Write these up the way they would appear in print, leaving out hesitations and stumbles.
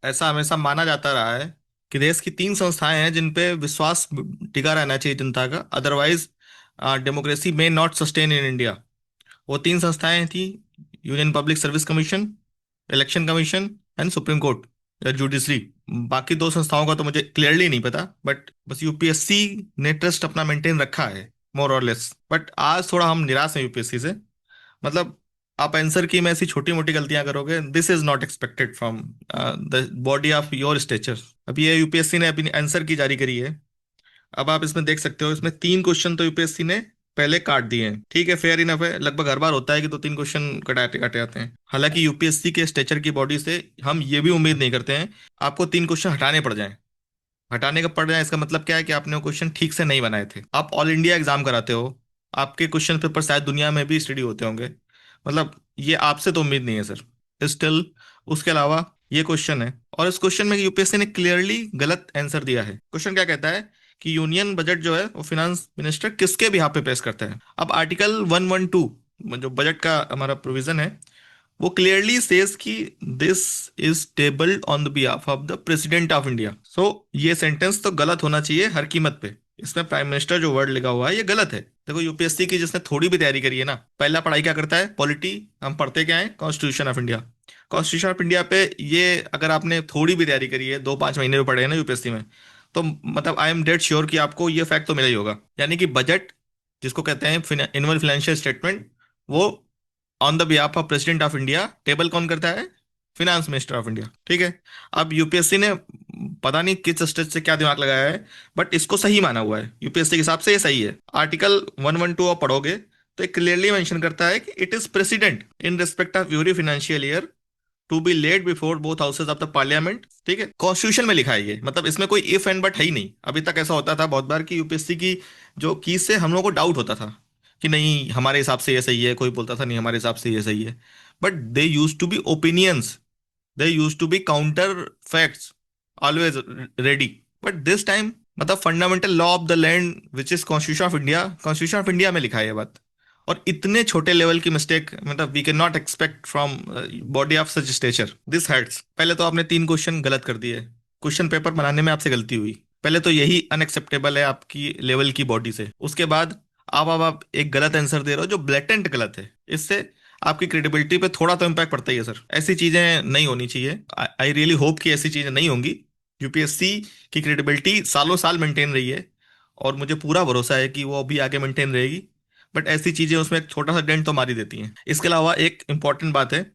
ऐसा हमेशा माना जाता रहा है कि देश की तीन संस्थाएं हैं जिन पे विश्वास टिका रहना चाहिए जनता का, otherwise democracy may not sustain in India. वो तीन संस्थाएं थी: union public service commission, election commission and supreme court या जुडिशरी। बाकी दो संस्थाओं का तो मुझे क्लियरली नहीं पता, बट बस यूपीएससी ने ट्रस्ट अपना मेंटेन रखा है, मोर और लेस। बट आज थोड़ा हम निराश हैं यूपीएससी से। मतलब आप आंसर की में ऐसी छोटी मोटी गलतियां करोगे, this is not expected from the body of your stature. अब ये यूपीएससी ने अपनी आंसर की जारी करी है। अब आप इसमें देख सकते हो, इसमें तीन क्वेश्चन तो यूपीएससी ने पहले काट दिए हैं। ठीक है, फेयर इनफ है, लगभग हर बार होता है कि दो तीन क्वेश्चन कटाते काटे जाते हैं। हालांकि यूपीएससी के स्टेचर की बॉडी से हम ये भी उम्मीद नहीं करते हैं आपको तीन क्वेश्चन हटाने पड़ जाएं। हटाने का पड़ जाए इसका मतलब क्या है कि आपने वो क्वेश्चन ठीक से नहीं बनाए थे। आप ऑल इंडिया एग्जाम कराते हो, आपके क्वेश्चन पेपर शायद दुनिया में भी स्टडी होते होंगे। मतलब ये आपसे तो उम्मीद नहीं है सर, स्टिल। उसके अलावा ये क्वेश्चन है, और इस क्वेश्चन में यूपीएससी ने क्लियरली गलत आंसर दिया है। क्वेश्चन क्या कहता है कि यूनियन बजट जो है वो फिनेंस मिनिस्टर किसके बिहाफ पे पेश करता है। अब आर्टिकल 112 जो बजट का हमारा प्रोविजन है, वो क्लियरली सेज कि this is tabled on the behalf of the president of India. So ये सेंटेंस तो गलत होना चाहिए हर कीमत पे। इसमें प्राइम मिनिस्टर जो वर्ड लिखा हुआ है ये गलत है। देखो, यूपीएससी की जिसने थोड़ी भी तैयारी करी है ना, पहला पढ़ाई क्या करता है, पॉलिटी। हम पढ़ते क्या है, constitution of India. Constitution of India पे ये अगर आपने थोड़ी भी तैयारी करी है, 2-5 महीने में पढ़े हैं ना यूपीएससी में, तो मतलब आई एम डेड श्योर कि आपको ये फैक्ट तो मिला ही होगा। यानी कि बजट जिसको कहते हैं एनुअल फाइनेंशियल स्टेटमेंट, वो on the behalf of president of India table कौन करता है, फिनेंस मिनिस्टर ऑफ इंडिया। ठीक है। अब यूपीएससी ने पता नहीं किस स्टेज से क्या दिमाग लगाया है, बट इसको सही माना हुआ है यूपीएससी के हिसाब से, ये सही है। आर्टिकल 112 आप पढ़ोगे तो ये क्लियरली मेंशन करता है कि it is president in respect of every financial year to be laid before both houses of the parliament. ठीक है, कॉन्स्टिट्यूशन में लिखा है ये, मतलब इसमें कोई इफ एंड बट है ही नहीं। अभी तक ऐसा होता था बहुत बार कि यूपीएससी की जो की से हम लोगों को डाउट होता था कि नहीं हमारे हिसाब से ये सही है, कोई बोलता था नहीं हमारे हिसाब से ये सही है। But they use to be opinions, they use to be counter facts, always ready. But this time मतलब fundamental law of the land which is constitution of India, constitution of India में लिखा है ये बात। और इतने छोटे लेवल की मिस्टेक, मतलब we can not expect from body of such stature, this hurts. पहले तो आपने तीन क्वेश्चन गलत कर दिए, क्वेश्चन पेपर बनाने में आपसे गलती हुई, पहले तो यही अनएक्सेप्टेबल है आपकी लेवल की बॉडी से। उसके बाद आप एक गलत आंसर दे रहे हो जो ब्लैटेंट गलत है। इससे आपकी क्रेडिबिलिटी पे थोड़ा तो इम्पैक्ट पड़ता ही है सर। ऐसी चीजें नहीं होनी चाहिए। आई रियली होप कि ऐसी चीजें नहीं होंगी। यूपीएससी की क्रेडिबिलिटी सालों साल मेंटेन रही है, और मुझे पूरा भरोसा है कि वो अभी आगे मेंटेन रहेगी। बट ऐसी चीजें उसमें एक छोटा सा डेंट तो मार ही देती हैं। इसके अलावा एक इंपॉर्टेंट बात है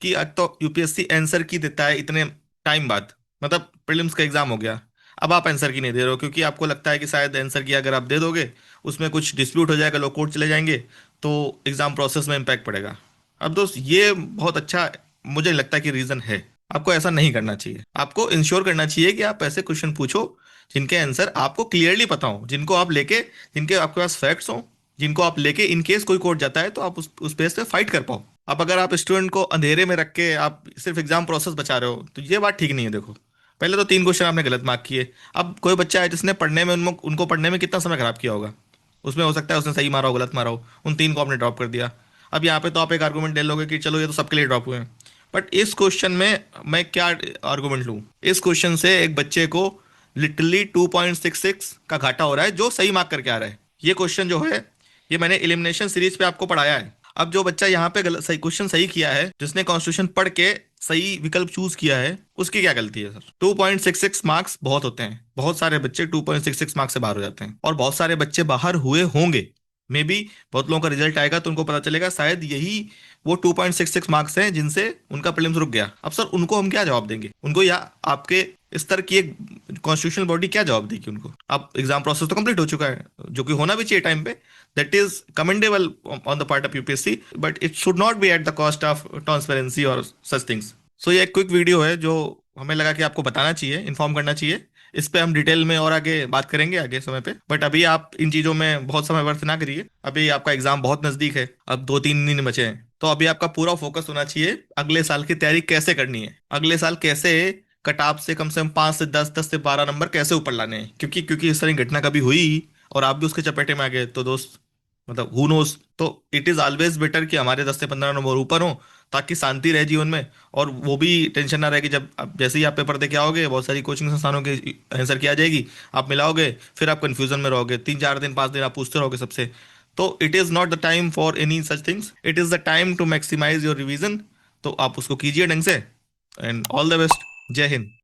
कि आज तो यूपीएससी आंसर की देता है इतने टाइम बाद। मतलब प्रीलिम्स का एग्जाम हो गया, अब आप आंसर की नहीं दे रहे हो क्योंकि आपको लगता है कि शायद आंसर की अगर आप दे दोगे उसमें कुछ डिस्प्यूट हो जाएगा, लोग कोर्ट चले जाएंगे, तो एग्जाम प्रोसेस में इम्पैक्ट पड़ेगा। अब दोस्त ये बहुत अच्छा मुझे नहीं लगता कि रीजन है। आपको ऐसा नहीं करना चाहिए। आपको इंश्योर करना चाहिए कि आप ऐसे क्वेश्चन पूछो जिनके आंसर आपको क्लियरली पता हो, जिनको आप लेके, जिनके आपके पास फैक्ट्स हो, जिनको आप लेके इन केस कोई कोर्ट जाता है तो आप उस बेस पे फाइट कर पाओ। अब अगर आप स्टूडेंट को अंधेरे में रख के आप सिर्फ एग्जाम प्रोसेस बचा रहे हो तो ये बात ठीक नहीं है। देखो, पहले तो तीन क्वेश्चन आपने गलत मार्क किए। अब कोई बच्चा है जिसने पढ़ने में उनको पढ़ने में कितना समय खराब किया होगा, उसमें हो सकता है उसने सही मारा हो गलत मारा हो, उन तीन को आपने ड्रॉप कर दिया। अब यहाँ पे तो आप एक आर्गूमेंट ले लोगे कि चलो ये तो सबके लिए ड्रॉप हुए हैं, बट इस क्वेश्चन में मैं क्या आर्गूमेंट लूँ। इस क्वेश्चन से एक बच्चे को लिटरली 2.66 का घाटा हो रहा है जो सही मार्क करके आ रहा है। ये क्वेश्चन जो है ये मैंने एलिमिनेशन सीरीज पे आपको पढ़ाया है। अब जो बच्चा यहाँ पे गलत सही क्वेश्चन सही किया है, जिसने कॉन्स्टिट्यूशन पढ़ के सही विकल्प चूज किया है, उसकी क्या गलती है सर। 2.66 मार्क्स बहुत होते हैं, बहुत सारे बच्चे 2.66 मार्क्स से बाहर हो जाते हैं, और बहुत सारे बच्चे बाहर हुए होंगे। मे बी बहुत लोगों का रिजल्ट आएगा तो उनको पता चलेगा शायद यही वो 2.66 मार्क्स हैं जिनसे उनका प्रीलिम्स रुक गया। अब सर उनको हम क्या जवाब देंगे, उनको या आपके स्तर की एक कॉन्स्टिट्यूशनल बॉडी क्या जवाब देगी उनको। अब एग्जाम प्रोसेस तो कंप्लीट हो चुका है, जो कि होना भी चाहिए टाइम पे, that is commendable on the part of UPSC, but it should not be at the cost of transparency और सच थिंग्स। सो ये एक क्विक वीडियो है जो हमें लगा कि आपको बताना चाहिए, इन्फॉर्म करना चाहिए। इस पे हम डिटेल में और आगे बात करेंगे आगे समय पे, बट अभी आप इन चीजों में बहुत समय व्यर्थ ना करिए। अभी आपका एग्जाम बहुत नजदीक है, अब 2-3 दिन बचे हैं, तो अभी आपका पूरा फोकस होना चाहिए अगले साल की तैयारी कैसे करनी है, अगले साल कैसे कटाप से कम 5 से 10, 10 से 12 नंबर कैसे ऊपर लाने हैं। क्योंकि इस तरह की घटना कभी हुई और आप भी उसके चपेटे में आ गए तो दोस्त, मतलब हु नोस। तो इट इज ऑलवेज बेटर कि हमारे 10 से 15 नंबर ऊपर हो, ताकि शांति रहे जीवन में, और वो भी टेंशन ना रहे कि जब अब जैसे ही आप पेपर दे के आओगे बहुत सारी कोचिंग संस्थानों के आंसर की आ जाएगी, आप मिलाओगे, फिर आप कंफ्यूजन में रहोगे, 3 4 दिन 5 दिन आप पूछते रहोगे सबसे। तो it is not the time for any such things, it is the time to maximize your revision. तो आप उसको कीजिए ढंग से। And all the best. जय हिंद।